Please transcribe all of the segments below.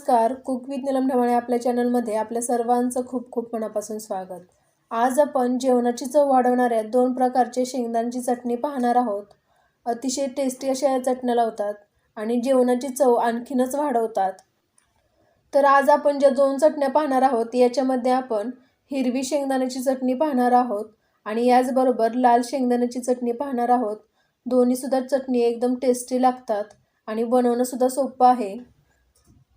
नमस्कार, cook with Neelam ढमाळे आपल्या चॅनलमध्ये आपल्या सर्वांचं खूप खूप मनापासून स्वागत। आज आपण जेवणाची चव वाढवणाऱ्या दोन प्रकारचे शेंगदाण्याची चटणी पाहणार आहोत। अतिशय टेस्टी अशा या चटण्या लावतात आणि जेवणाची चव आणखीनच वाढवतात। तर आज आपण ज्या दोन चटण्या पाहणार आहोत याच्यामध्ये आपण हिरवी शेंगदाण्याची चटणी पाहणार आहोत आणि याचबरोबर लाल शेंगदाण्याची चटणी पाहणार आहोत। दोन्ही सुद्धा चटणी एकदम टेस्टी लागतात आणि बनवणं सुद्धा सोपं आहे।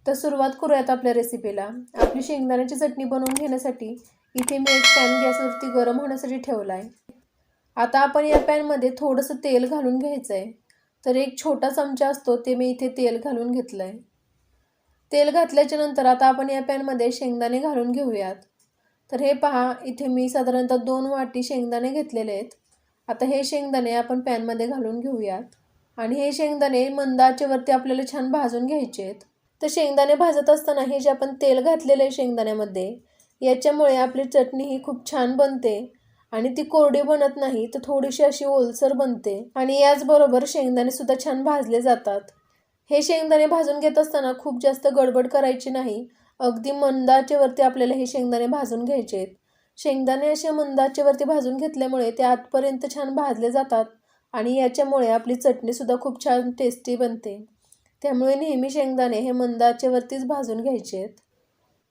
तर सुरुवात करूयात आपल्या रेसिपीला। आपली शेंगदाण्याची चटणी बनवून घेण्यासाठी इथे मी एक पॅन गॅसवरती गरम होण्यासाठी ठेवला आहे। आता आपण या पॅनमध्ये थोडंसं तेल घालून घ्यायचं आहे। तर एक छोटा चमचा असतो ते मी इथे तेल घालून घेतलं आहे। तेल घातल्याच्या नंतर आता आपण या पॅनमध्ये शेंगदाणे घालून घेऊयात। तर हे पहा, इथे मी साधारणतः 2 वाटी शेंगदाणे घेतलेले आहेत। आता हे शेंगदाणे आपण पॅनमध्ये घालून घेऊयात आणि हे शेंगदाणे मंद आचेवरती आपल्याला छान भाजून घ्यायचे आहेत। तर शेंगदाणे भाजत असताना हे जे आपण तेल घातलेले आहे शेंगदाण्यामध्ये, याच्यामुळे आपली चटणी ही खूप छान बनते आणि ती कोरडी बनत नाही, तर थोडीशी अशी ओलसर बनते आणि याचबरोबर शेंगदाणे सुद्धा छान भाजले जातात। हे शेंगदाणे भाजून घेत असताना खूप जास्त गडबड करायची नाही, अगदी मंद आचेवरती आपल्याला हे शेंगदाणे भाजून घ्यायचे आहेत। शेंगदाणे असे मंद आचेवरती भाजून घेतल्यामुळे ते आतपर्यंत छान भाजले जातात आणि याच्यामुळे आपली चटणी सुद्धा खूप छान टेस्टी बनते। त्यामुळे नेहमी शेंगदाणे हे मंद आचेवरतीच भाजून घ्यायचे आहेत।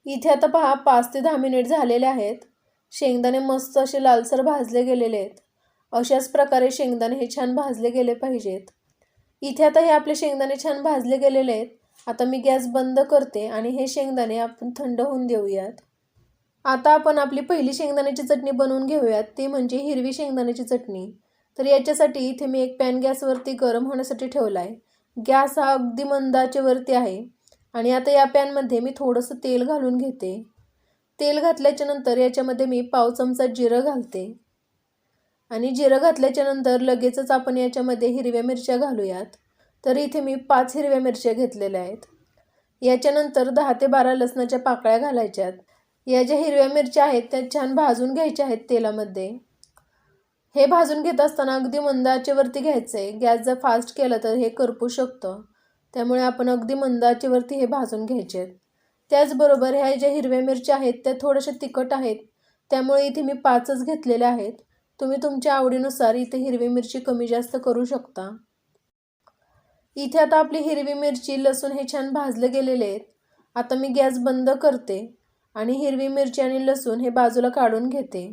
इथे आता पहा 5 ते 10 मिनिट झालेले आहेत। शेंगदाणे मस्त असे लालसर भाजले गेलेले आहेत। अशाच प्रकारे शेंगदाणे हे छान भाजले गेले पाहिजेत। इथे आता हे आपले शेंगदाणे छान भाजले गेलेले आहेत। आता मी गॅस बंद करते आणि हे शेंगदाणे आपण थंड होऊन देऊयात। आता आपण आपली पहिली शेंगदाण्याची चटणी बनवून घेऊयात, ती म्हणजे हिरवी शेंगदाण्याची चटणी। तर याच्यासाठी इथे मी एक पॅन गॅसवरती गरम होण्यासाठी ठेवला आहे। गॅस हा अगदी मंद आचेवरती आहे आणि आता या पॅनमध्ये मी थोडंसं तेल घालून घेते। तेल घातल्याच्या नंतर याच्यामध्ये मी पाव चमचा जिरं घालते आणि जिरं घातल्याच्या नंतर लगेचच आपण याच्यामध्ये हिरव्या मिरच्या घालूयात। तर इथे मी 5 हिरव्या मिरच्या घेतलेल्या आहेत। याच्यानंतर 10 ते 12 लसणाच्या पाकळ्या घालायच्यात। या ज्या हिरव्या मिरच्या आहेत त्या छान भाजून घ्यायच्या आहेत तेलामध्ये। हे भाजून घेत असताना अगदी मंद आचेवरती घ्यायचं आहे। गॅस जर फास्ट केला तर हे करपू शकतं, त्यामुळे आपण अगदी मंद आचेवरती हे भाजून घ्यायचे आहेत। त्याचबरोबर ह्या ज्या हिरव्या मिरच्या आहेत त्या थोड्याशा तिखट आहेत, त्यामुळे इथे मी 5च घेतलेल्या आहेत। तुम्ही तुमच्या आवडीनुसार इथे हिरवी मिरची कमी जास्त करू शकता। इथे आता आपली हिरवी मिरची लसूण हे छान भाजले गेलेले आहेत। आता मी गॅस बंद करते आणि हिरवी मिरची आणि लसूण हे बाजूला काढून घेते।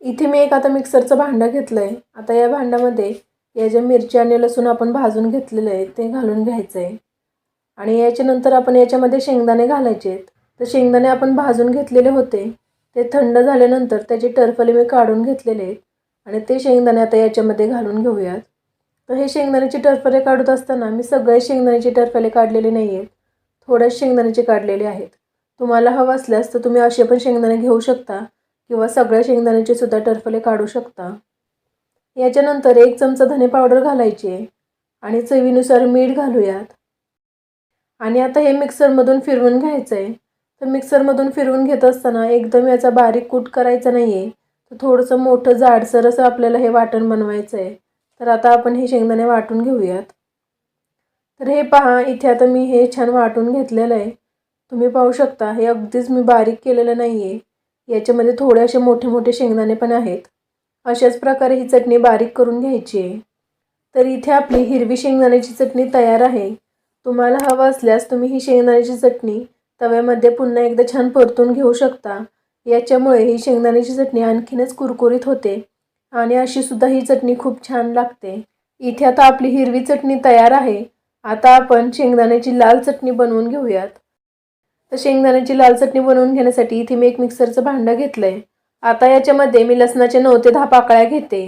इथे मी एक आता मिक्सरचं भांडं घेतलं आहे। आता या भांड्यामध्ये या ज्या मिरची आणि लसूण आपण भाजून घेतलेलं आहे ते घालून घ्यायचं आहे आणि याच्यानंतर आपण याच्यामध्ये शेंगदाणे घालायचे आहेत। तर शेंगदाणे आपण भाजून घेतलेले होते, ते थंड झाल्यानंतर त्याचे टरफले मी काढून घेतलेले आहेत आणि ते शेंगदाणे आता याच्यामध्ये घालून घेऊयात। तर हे शेंगदाण्याचे टरफले काढत असताना मी सगळे शेंगदाण्याचे टरफले काढलेले नाही आहेत, थोडेच शेंगदाण्याचे काढलेले आहेत। तुम्हाला हवं असल्यास तर तुम्ही असे पण शेंगदाणे घेऊ शकता किंवा सगळ्या शेंगदाण्याचे सुद्धा टरफले काढू शकता। याच्यानंतर 1 चमचा धने पावडर घालायची आहे आणि चवीनुसार मीठ घालूयात आणि आता हे मिक्सरमधून फिरवून घ्यायचं आहे। तर मिक्सरमधून फिरवून घेत असताना एकदम याचा बारीक कूट करायचा नाही आहे, तर थोडंसं मोठं जाडसर असं आपल्याला हे वाटण बनवायचं आहे। तर आता आपण हे शेंगदाणे वाटून घेऊयात। तर हे पहा, इथे आता मी हे छान वाटून घेतलेलं आहे। तुम्ही पाहू शकता हे अगदीच मी बारीक केलेलं नाही आहे, याच्यामध्ये थोडे असे मोठे मोठे शेंगदाणे पण आहेत। अशाच प्रकारे ही चटणी बारीक करून घ्यायची आहे। तर इथे आपली हिरवी शेंगदाण्याची चटणी तयार आहे। तुम्हाला हवं असल्यास तुम्ही ही शेंगदाण्याची चटणी तव्यामध्ये पुन्हा एकदा छान परतून घेऊ शकता। याच्यामुळे ही शेंगदाण्याची चटणी आणखीनच कुरकुरीत होते आणि अशी सुद्धा ही चटणी खूप छान लागते। इथे आता आपली हिरवी चटणी तयार आहे। आता आपण शेंगदाण्याची लाल चटणी बनवून घेऊयात। तर शेंगदाण्याची लाल चटणी बनवून घेण्यासाठी इथे मी एक मिक्सरचं भांडं घेतलं आहे। आता याच्यामध्ये मी लसणाचे 9 ते 10 पाकळ्या घेते।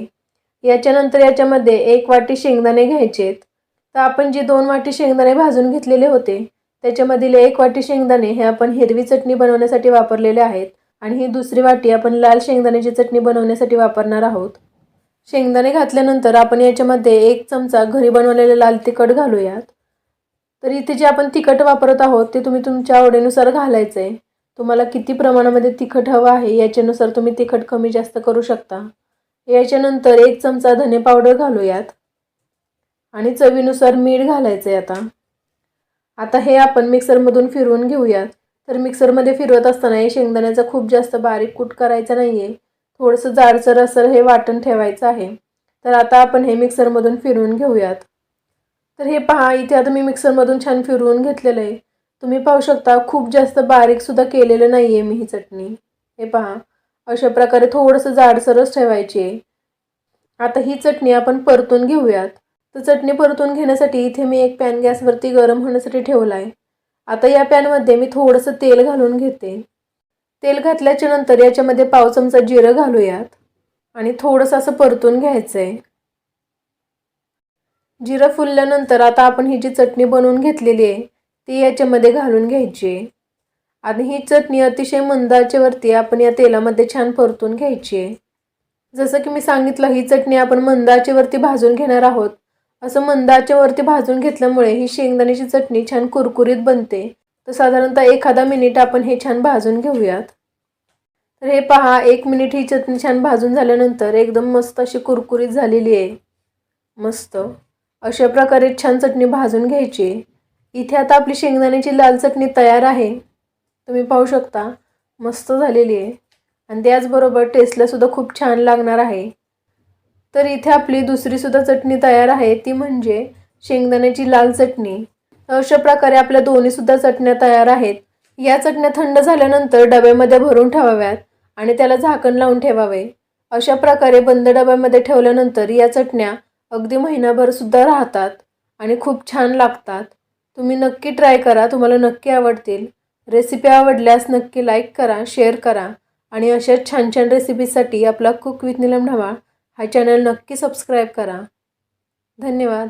याच्यानंतर याच्यामध्ये 1 वाटी शेंगदाणे घ्यायचे। तर आपण जे 2 वाटी शेंगदाणे भाजून घेतलेले होते त्याच्यामधील 1 वाटी शेंगदाणे हे आपण हिरवी चटणी बनवण्यासाठी वापरलेले आहेत आणि ही दुसरी वाटी आपण लाल शेंगदाण्याची चटणी बनवण्यासाठी वापरणार आहोत। शेंगदाणे घातल्यानंतर आपण याच्यामध्ये 1 चमचा घरी बनवलेले लाल तिखट घालूयात। तर इथे जे आपण तिखट वापरत आहोत ते तुम्ही तुमच्या आवडीनुसार घालायचं आहे। तुम्हाला किती प्रमाणामध्ये तिखट हवं आहे याच्यानुसार तुम्ही तिखट कमी जास्त करू शकता। याच्यानंतर 1 चमचा धने पावडर घालूयात आणि चवीनुसार मीठ घालायचं आहे। आता आता हे आपण मिक्सरमधून फिरवून घेऊयात। तर मिक्सरमध्ये फिरवत असताना हे शेंगदाण्याचा खूप जास्त बारीक कूट करायचा नाहीये, थोडंसं जाडसर असं हे वाटण ठेवायचं आहे। तर आता आपण हे मिक्सरमधून फिरवून घेऊयात। तर हे पहा, इथे आता मी मिक्सरमधून छान फिरवून घेतलेलं आहे। तुम्ही पाहू शकता खूप जास्त बारीक सुद्धा केलेलं नाहीये मी ही चटणी। हे पहा, अशा प्रकारे थोडंसं जाडसरच ठेवायची आहे। आता ही चटणी आपण परतून घेऊयात। तर चटणी परतून घेण्यासाठी इथे मी एक पॅन गॅसवरती गरम होण्यासाठी ठेवला आहे। आता या पॅनमध्ये मी थोडंसं तेल घालून घेते। तेल घातल्याच्या नंतर याच्यामध्ये पाव चमचा जिरं घालूयात आणि थोडंसं असं परतून घ्यायचं आहे। जिरं फुलल्यानंतर आता आपण ही जी चटणी बनवून घेतलेली आहे ती याच्यामध्ये घालून घ्यायची आहे आणि ही चटणी अतिशय मंद आचेवरती आपण या तेलामध्ये छान परतून घ्यायची आहे। जसं की मी सांगितलं, ही चटणी आपण मंद आचेवरती भाजून घेणार आहोत। असं मंद आचेवरती भाजून घेतल्यामुळे ही शेंगदाण्याची चटणी छान कुरकुरीत बनते। तर साधारणतः एखादा मिनिट आपण हे छान भाजून घेऊयात। तर हे पहा, 1 मिनिट ही चटणी छान भाजून झाल्यानंतर एकदम मस्त अशी कुरकुरीत झालेली आहे। मस्त अशा प्रकारे छान चटणी भाजून घ्यायची। इथे आता आपली शेंगदाण्याची लाल चटणी तयार आहे। तुम्ही पाहू शकता मस्त झालेली आहे आणि त्याचबरोबर टेस्टला सुद्धा खूप छान लागणार आहे। तर इथे आपली दुसरी सुद्धा चटणी तयार आहे, ती म्हणजे शेंगदाण्याची लाल चटणी। अशा प्रकारे आपल्या दोन्ही सुद्धा चटण्या तयार आहेत। या चटण्या थंड झाल्यानंतर डब्यामध्ये भरून ठेवाव्यात आणि त्याला झाकण लावून ठेवावे। अशा प्रकारे बंद डब्यामध्ये ठेवल्यानंतर या चटण्या अगदी महिनाभर सुद्धा राहतात आणि खूप छान लागतात। तुम्ही नक्की ट्राय करा, तुम्हाला नक्की आवडतील। रेसिपी आवडल्यास नक्की लाईक करा, शेअर करा आणि अशाच छान छान रेसिपीसाठी आपला कुक विथ नीलम ढमाळ हा चॅनल नक्की सबस्क्राईब करा। धन्यवाद।